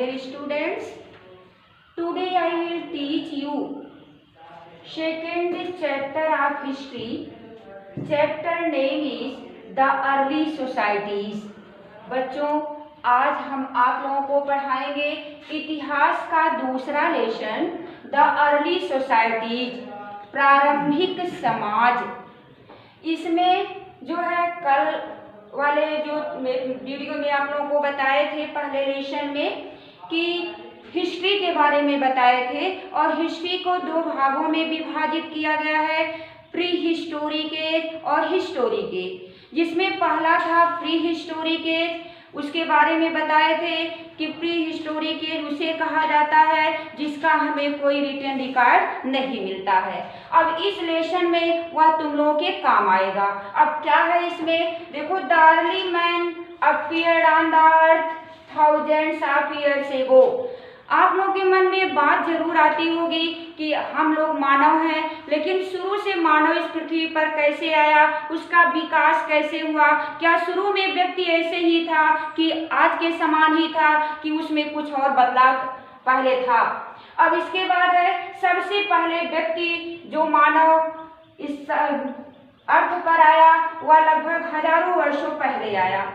Dear students, today I will teach you second chapter of history. Chapter name is the early societies. बच्चों, आज हम आप लोगों को पढ़ाएंगे इतिहास का दूसरा लेसन, द अर्ली सोसाइटीज, प्रारंभिक समाज। इसमें जो है कल वाले जो वीडियो में आप लोगों को बताए थे पहले लेसन में कि हिस्ट्री के बारे में बताए थे, और हिस्ट्री को दो भागों में विभाजित किया गया है, प्री हिस्टोरिक एज और हिस्टोरिक एज। जिसमें पहला था प्री हिस्टोरिक एज, उसके बारे में बताए थे कि प्री हिस्टोरिक एज उसे कहा जाता है जिसका हमें कोई रिटन रिकॉर्ड नहीं मिलता है। अब इस लेसन में वह तुम लोगों के काम आएगा। अब क्या है इसमें, देखो, the early man appeared on the earth thousands of years ago. आप लोगों के मन में बात जरूर आती होगी कि हम लोग मानव हैं, लेकिन शुरू से मानव इस पृथ्वी पर कैसे आया, उसका विकास कैसे हुआ, क्या शुरू में व्यक्ति ऐसे ही था कि आज के समान ही था कि उसमें कुछ और बदलाव पहले था। अब इसके बाद है सबसे पहले व्यक्ति जो मानव इस अर्थ पर आया वह लगभग हजारों वर्षों पहले आया।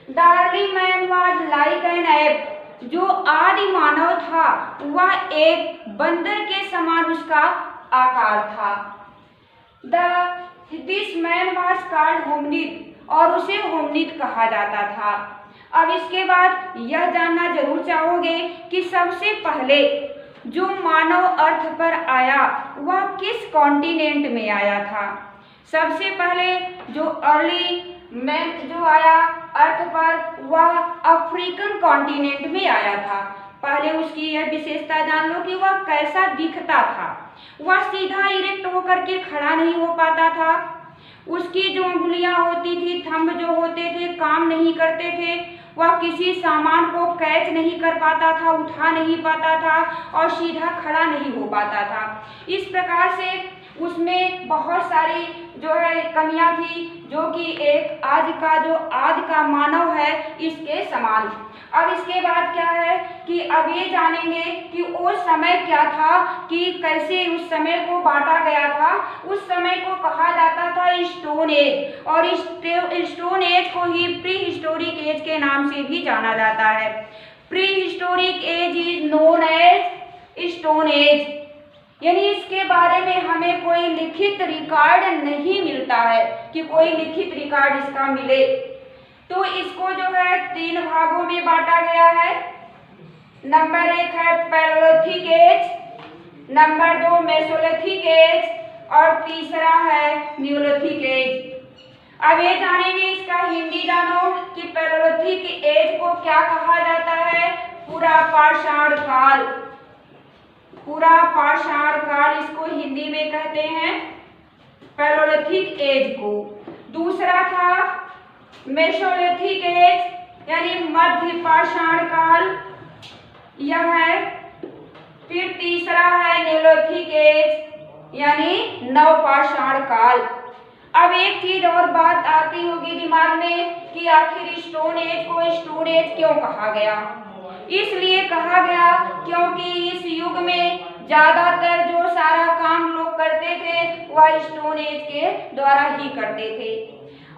The early man was like an app, जो आदि मानव था वह एक बंदर के समान उसका आकार था। This man was called hominid, और उसे होमिनिड कहा जाता था। अब इसके बाद यह जानना जरूर चाहोगे कि सबसे पहले जो मानव अर्थ पर आया वह किस कॉन्टिनेंट में आया था। सबसे पहले जो अर्ली मैन जो आया अर्थ पर वह अफ्रीकन कॉन्टिनेंट में आया था। पहले उसकी यह विशेषता जान लो कि वह कैसा दिखता था। वह सीधा इरेक्ट होकर के खड़ा नहीं हो पाता था, उसकी जो उंगलियां होती थी, थंब जो होते थे, काम नहीं करते थे, वह किसी सामान को कैच नहीं कर पाता था, उठा नहीं पाता था और सीधा खड़ा नहीं हो पाता था। इस प्रकार से उसमें बहुत सारी जो है कमियां थी, जो कि एक आज का मानव है इसके समान। अब इसके बाद क्या है कि अब ये जानेंगे कि उस समय क्या था, कि कैसे उस समय को बांटा गया था। उस समय को कहा जाता था स्टोन एज, और स्टोन एज को ही प्री हिस्टोरिक एज के नाम से भी जाना जाता है। Prehistoric age is known as stone age, यानी इसके बारे में हमें कोई लिखित रिकॉर्ड नहीं मिलता है कि कोई लिखित रिकॉर्ड इसका मिले। तो इसको जो है तीन भागों में बांटा गया है। नंबर एक है पैलेयोलिथिक एज, नंबर दो मेसोलिथिक एज, और तीसरा है न्यूलिथिक एज। अब ये जानेंगे इसका हिंदी जानो कि पैलेयोलिथिक एज को क्या कहा जाता है। पूरा पाषाण काल, पूरा पाषाण काल इसको हिंदी में कहते हैं पैलेयोलिथिक एज को। दूसरा था मेसोलिथिक एज यानी मध्य पाषाण काल, यह है। फिर तीसरा है न्यूलिथिक एज यानी नवपाषाण काल। अब एक चीज और बात आती होगी दिमाग में कि आखिर स्टोन एज को स्टोन एज क्यों कहा गया। इसलिए कहा गया क्योंकि इस युग में ज्यादातर जो सारा काम लोग करते थे वह स्टोन एज के द्वारा ही करते थे।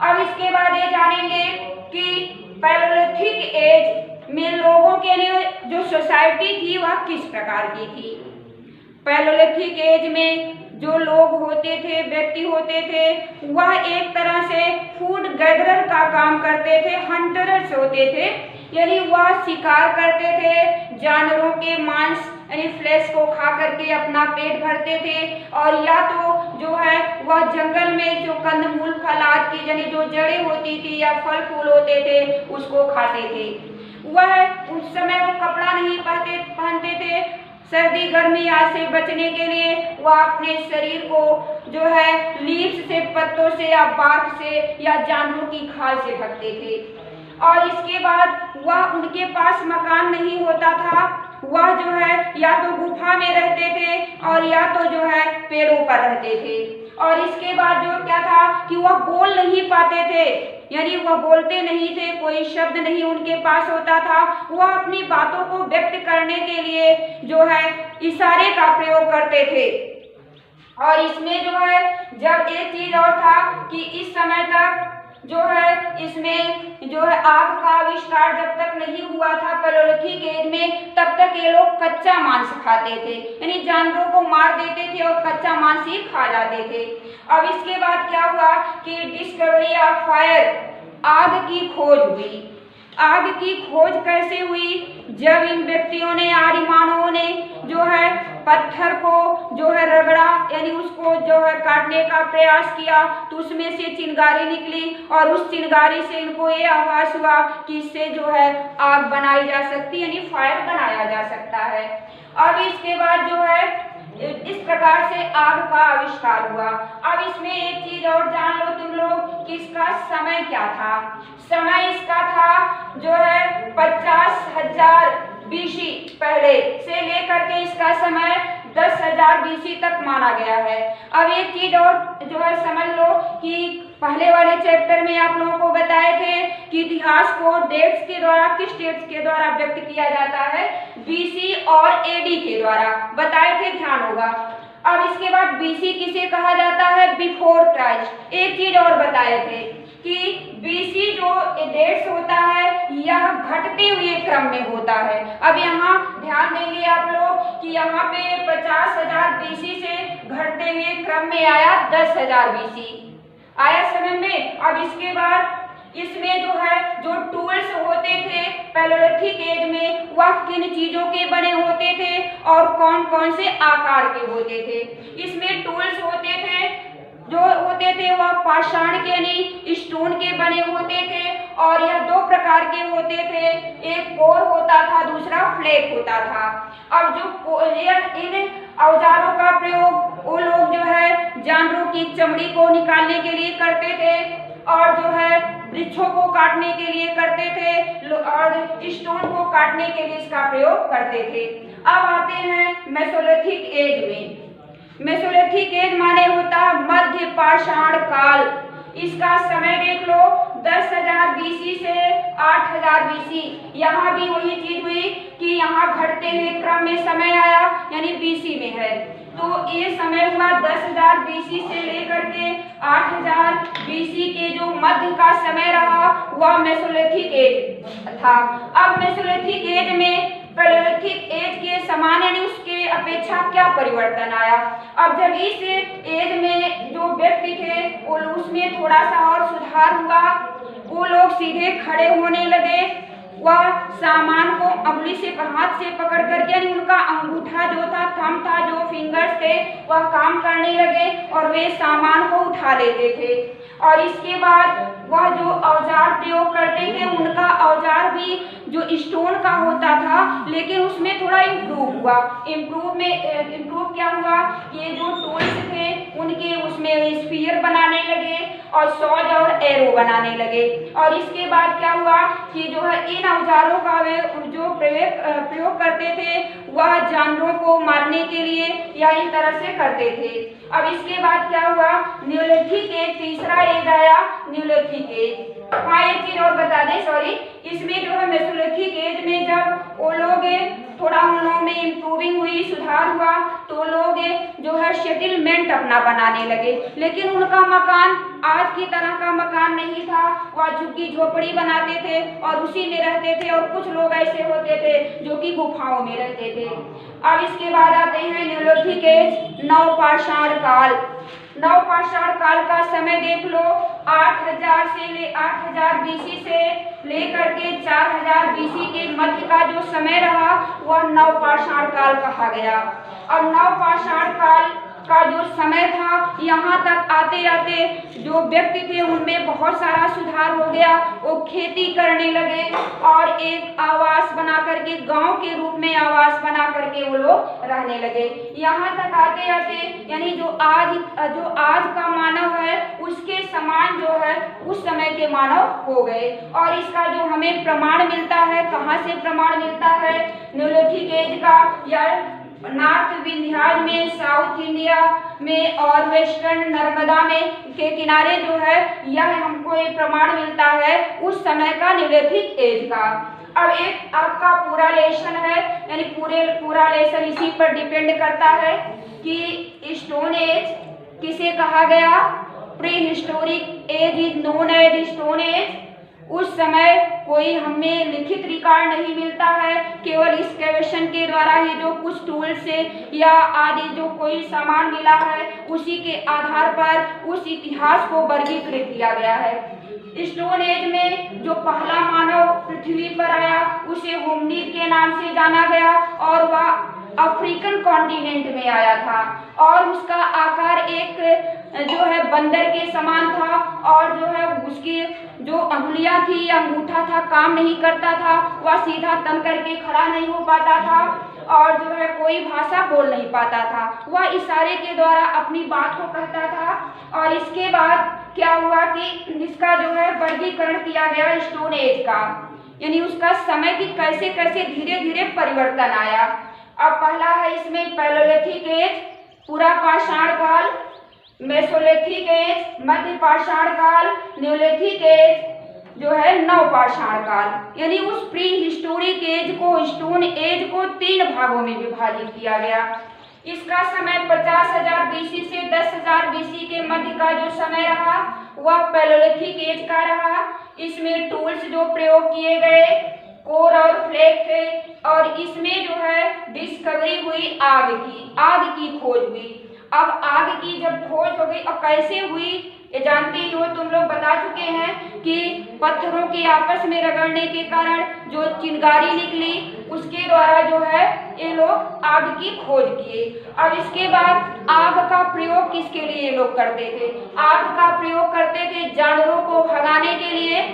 अब इसके बाद ये जानेंगे कि पैलेयोलिथिक एज में लोगों के लिए जो सोसाइटी थी वह किस प्रकार की थी। पैलेयोलिथिक एज में जो लोग होते थे, व्यक्ति होते थे, वह एक तरह से फूड गैदरर का काम करते थे, हंटर्स होते थे, यानी वह शिकार करते थे, जानवरों के मांस यानी फ्लैश को खा करके अपना पेट भरते थे, और या तो जो है वह जंगल में जो कंदमूल फल आदि की यानी जो जड़ें होती थी या फल फूल होते थे उसको खाते थे। वह उस समय वो कपड़ा नहीं पहनते थे, सर्दी गर्मी आदि से बचने के लिए वह अपने शरीर को जो है लीव्स से, पत्तों से या बार्क से या जानवरों की खाल से ढकते थे। और इसके बाद वह उनके पास मकान नहीं होता था, वह जो है या तो गुफा में रहते थे और या तो जो है पेड़ों पर रहते थे। और इसके बाद जो क्या था कि वह बोल नहीं पाते थे, यानी वह बोलते नहीं थे, कोई शब्द नहीं उनके पास होता था। वह अपनी बातों को व्यक्त करने के लिए जो है इशारे का प्रयोग करते थे। और इसमें जो है जब एक चीज और था कि इस समय तक जो है इसमें जो है आग का आविष्कार जब तक नहीं हुआ था पैलियोलिथिक एज में, तब तक ये लोग कच्चा मांस खाते थे, यानी जानवरों को मार देते थे और कच्चा मांस ही खा जाते थे। अब इसके बाद क्या हुआ कि डिस्कवरी ऑफ फायर, आग की खोज हुई। आग की खोज कैसे हुई? जब इन व्यक्तियों ने, आर्यमानवों ने जो है पत्थर को जो है रगड़ा, यानी उसको जो है काटने का प्रयास किया, तो उसमें से चिंगारी निकली और उस चिंगारी से इनको ये आभास हुआ कि इससे जो है आग बनाई जा सकती है, यानी फायर बनाया जा सकता है। अब इसके बाद जो है इस प्रकार से आग का आविष्कार हुआ। अब इसमें एक चीज और जान लो तुम लोग कि इसका समय क्या था। समय इसका था जो है 50,000 BC पहले से लेकर के इसका समय 10,000 BC तक माना गया है। अब एक चीज और जो है समझ लो कि पहले वाले चैप्टर में आप लोगों को बताए थे कि इतिहास को डेट्स के द्वारा, किस डेट्स के द्वारा व्यक्त किया जाता है, BC और AD के द्वारा बताए थे, ध्यान होगा। अब इसके बाद BC किसे कहा जाता है? Before Christ. एक चीज और बताए थे कि BC जो डेट्स होता है यह घटते हुए क्रम में होता है। अब यहाँ ध्यान देंगे आप लोग कि यहाँ पे 50,000 BC से घटते हुए क्रम में आया 10,000 BC, आया समझ में। अब इसके बाद इसमें जो है जो टूल्स होते थे पैलियोलिथिक एज में, वह किन चीजों के बने होते थे और कौन कौन से आकार के होते थे। इसमें टूल्स होते थे जो होते थे वह पाषाण के यानी स्टोन के बने होते थे, और यह दो प्रकार के होते थे, एक कोर होता था, दूसरा फ्लैक होता था। अब जो इन औजारों का प्रयोग वो लोग जो है जानवरों की चमड़ी को निकालने के लिए करते थे, और जो है वृक्षों को काटने के लिए करते थे, और स्टोन को काटने के लिए इसका प्रयोग करते थे। अब आते हैं मेसोलिथिक एज में। मेसोलिथिक एज माने होता मध्य पाषाण काल। इसका समय देख लो 10,000 BC से 8,000 BC। यहाँ भी वही चीज हुई कि यहाँ घटते हुए क्रम में समय आया, यानी BC में है, तो ये समय हुआ 10,000 BC से लेकर के 8,000 BC के जो मध्य का समय रहा वह मेसोलिथिक एज था। अब मेसोलिथिक एज में पैलियोलिथिक एज के समान यानी उसके अपेक्षा क्या परिवर्तन आया? अब जब इस एज में जो व्यक्ति थे वो उसमें थोड़ा सा और सुधार हुआ, वो लोग सीधे खड़े होने लगे, वह सामान को अंगुली से, हाथ से पकड़ करके, यानी उनका अंगूठा जो था, थंब था, जो फिंगर्स थे, वह काम करने लगे और वे सामान को उठा लेते थे। और इसके बाद वह जो औजार प्रयोग करते थे उनका औजार भी जो स्टोन का होता था, लेकिन उसमें थोड़ा इम्प्रूव हुआ। इम्प्रूव क्या हुआ? ये जो टूल्स थे उनके उसमें स्फीयर बनाने लगे और सॉज और एरो बनाने लगे। और इसके बाद क्या हुआ कि जो है इन औजारों का वे जो प्रयोग करते थे वह जानवरों को मारने के लिए या इन तरह से करते थे। अब इसके बाद क्या हुआ? न्यूलिथिक एज, तीसरा एज आया न्यूलिथिक एज। हाँ, एक चीज और बता दें, सॉरी, इसमें जो है मेसोलिथिक एज में जब वो लोग थोड़ा उन लोगों में इम्प्रूविंग हुई, सुधार हुआ, तो लोग जो है सेटलमेंट अपना बनाने लगे, लेकिन उनका मकान आज की तरह का मकान नहीं था। वह झुग्गी झोपड़ी बनाते थे और उसी में रहते थे, और कुछ लोग ऐसे होते थे जो कि गुफाओं में रहते थे। अब इसके बाद आते हैं न्यूलिथिक एज, नवपाषाण काल। नवपाषाण काल का समय देख लो 8,000 BC से लेकर के 4,000 BC के मध्य का जो समय रहा वह नवपाषाण काल कहा गया। अब नवपाषाण काल का जो समय था, यहाँ तक आते आते जो व्यक्ति थे उनमें बहुत सारा सुधार हो गया। वो खेती करने लगे और एक आवास बना करके, गांव के रूप में आवास बना करके वो लोग रहने लगे। यहाँ तक आते आते यानी जो आज का मानव है उसके समान जो है उस समय के मानव हो गए। और इसका जो हमें प्रमाण मिलता है, कहाँ से प्रमाण मिलता है न्यूलिथिक एज का, या नॉर्थ विंध्याचल में, साउथ इंडिया में और वेस्टर्न नर्मदा में के किनारे जो है यह हमको एक प्रमाण मिलता है उस समय का निम्नलिखित एज का। अब एक आपका पूरा लेसन है, यानी पूरा लेसन इसी पर डिपेंड करता है कि स्टोन एज किसे कहा गया। Prehistoric age is known as stone age. उस समय कोई हमें लिखित रिकॉर्ड नहीं मिलता है, केवल एक्सकेवेशन के द्वारा ही जो कुछ टूल से या आदि जो कोई सामान मिला है उसी के आधार पर उस इतिहास को वर्गीकृत किया गया है। स्टोन एज में जो पहला मानव पृथ्वी पर आया उसे होमिनिड के नाम से जाना गया और वह अफ्रीकन कॉन्टिनेंट में आया था और उसका आकार एक जो है बंदर के समान था और जो है उसकी जो अंगुलियां थी, अंगूठा था, काम नहीं करता था, वह सीधा तन करके खड़ा नहीं हो पाता था और जो है कोई भाषा बोल नहीं पाता था, वह इशारे के द्वारा अपनी बात को कहता था। और इसके बाद क्या हुआ कि इसका जो है वर्गीकरण किया गया स्टोन एज का, यानी उसका समय की कैसे कैसे धीरे धीरे परिवर्तन आया। अब पहला है इसमें पैलोलिथिक एज, पूरा पाषाण काल, मेसोलिथिक एज, मध्य पाषाण काल, न्यूलिथिक एज जो है नवपाषाण काल। यानी उस प्री हिस्टोरिक एज को, स्टोन एज को 3 भागों में विभाजित किया गया। इसका समय 50,000 बीसी से 10,000 बीसी के मध्य का जो समय रहा वह पैलोलिथिक एज का रहा। इसमें टूल्स जो प्रयोग किए गए कोर और फ्लैग थे और इसमें जो है डिस्कवरी हुई आग की खोज हुई। अब आग की जब खोज हो गई, अब कैसे हुई ये जानते ही हो, तुम लोग बता चुके हैं कि पत्थरों के आपस में रगड़ने के कारण जो चिंगारी निकली उसके द्वारा जो है ये लोग आग की खोज किए। अब इसके बाद आग का प्रयोग किसके लिए ये लोग करते थे? आग का प्रयोग करते थे जानवरों को भगाने के लिए।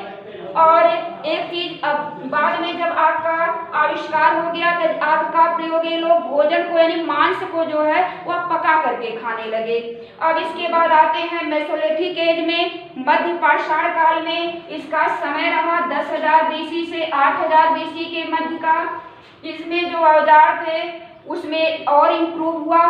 और एक चीज अब बाद में जब आग का आविष्कार हो गया तो आग का प्रयोग ये लोग भोजन को यानी मांस को जो है वह पका करके खाने लगे। अब इसके बाद आते हैं मेसोलिथिक एज में, मध्य पाषाण काल में। इसका समय रहा 10,000 बीसी से 8,000 बीसी के मध्य का। इसमें जो औजार थे उसमें और इम्प्रूव हुआ।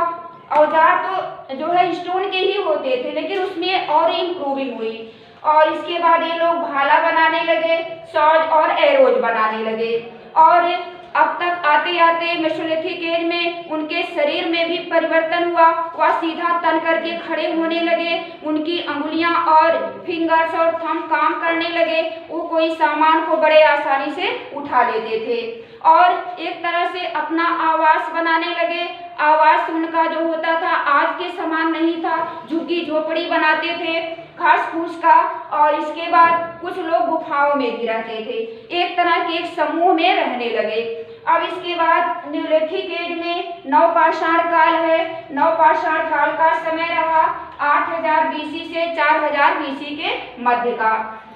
औजार तो जो है स्टोन के ही होते थे लेकिन उसमें और इम्प्रूविंग हुई। और इसके बाद ये लोग भाला बनाने लगे, सॉर्ड और एरोज बनाने लगे। और अब तक आते आते मेसोलिथिक एज में उनके शरीर में भी परिवर्तन हुआ, वह सीधा तन करके खड़े होने लगे, उनकी अंगुलियां और फिंगर्स और थंब काम करने लगे, वो कोई सामान को बड़े आसानी से उठा लेते थे और एक तरह से अपना आवास बनाने लगे। आवास उनका जो होता था आज के समान नहीं था, झुग्गी झोपड़ी बनाते थे घास फूस का। और इसके बाद कुछ लोग गुफाओं में भी रहते थे, एक तरह के एक समूह में रहने लगे। अब इसके बाद न्यूलिथिक एज में नवपाषाण काल है। नवपाषाण काल का समय रहा 8,000 बीसी से 4,000 बीसी के मध्य का।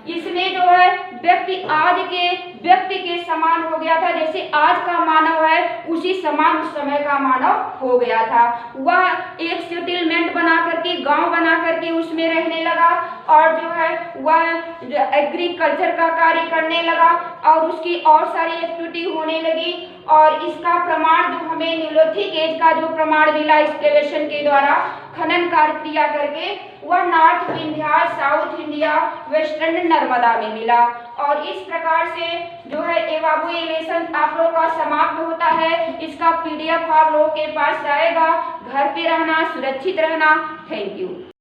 इसमें जो है व्यक्ति आज के व्यक्ति के समान हो गया था, जैसे आज का मानव है उसी समान उस समय का मानव हो गया था। वह एक सेटलमेंट बना करके, गांव बना करके उसमें रहने लगा और जो है वह एग्रीकल्चर का कार्य करने लगा और उसकी और सारी एक्टिविटी होने लगी। और इसका प्रमाण जो हमें न्यूलिथिक एज का जो प्रमाण मिला एक्सकेवेशन के द्वारा खनन कार्य किया करके, वह north Vindhyachal, south India, western Narmada में मिला। और इस प्रकार से जो है इवैल्यूएशन आप लोगों का समाप्त होता है। इसका PDF आप लोगों के पास आएगा। घर पे रहना, सुरक्षित रहना। Thank you.